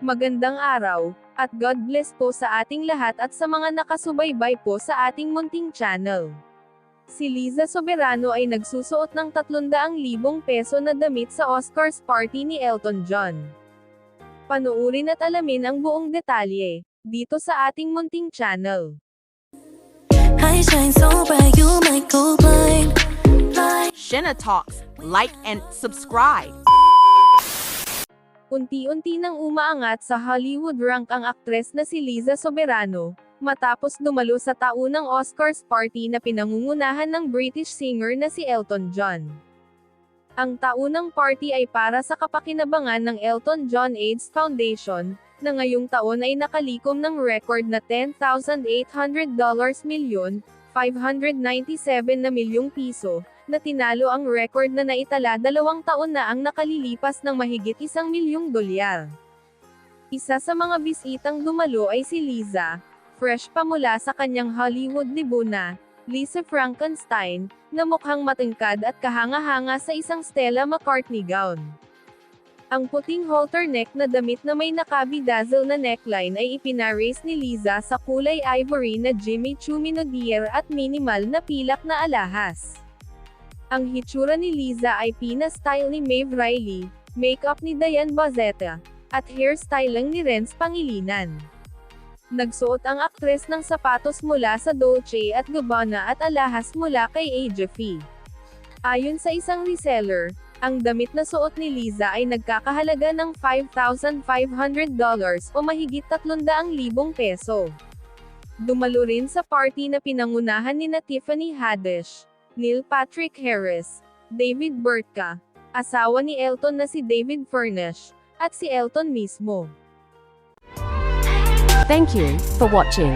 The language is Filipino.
Magandang araw, at God bless po sa ating lahat at sa mga nakasubaybay po sa ating munting channel. Si Liza Soberano ay nagsusuot ng 300,000 peso na damit sa Oscars party ni Elton John. Panuurin at alamin ang buong detalye, dito sa ating munting channel. I shine so bright you might go blind. Shenna Talks, like and subscribe. Unti-unti nang umaangat sa Hollywood rank ang aktres na si Liza Soberano, matapos dumalo sa taunang Oscars party na pinangungunahan ng British singer na si Elton John. Ang taunang party ay para sa kapakinabangan ng Elton John AIDS Foundation, na ngayong taon ay nakalikom ng record na $10,800 milyon, 597 na milyong piso, na tinalo ang record na naitala 2 taon na ang nakalilipas ng mahigit $1,000,000. Isa sa mga bisitang dumalo ay si Liza, fresh pa mula sa kanyang Hollywood debut na, Lisa Frankenstein, na mukhang matingkad at kahanga-hanga sa isang Stella McCartney gown. Ang puting halter neck na damit na may nakabidazzle na neckline ay ipinarace ni Liza sa kulay ivory na Jimmy Choo Minaudiere at minimal na pilak na alahas. Ang hitsura ni Liza ay pina-style ni Maeve Reilly, makeup ni Diane Bozetta, at hairstyling ni Renz Pangilinan. Nagsuot ang aktres ng sapatos mula sa Dolce & Gabbana at alahas mula kay AJFE. Ayon sa isang reseller, ang damit na suot ni Liza ay nagkakahalaga ng $5,500 o mahigit 300,000 peso. Dumalo rin sa party na pinangunahan ni Tiffany Haddish, Neil Patrick Harris, David Burtka, asawa ni Elton na si David Furnish, at si Elton mismo. Thank you for watching.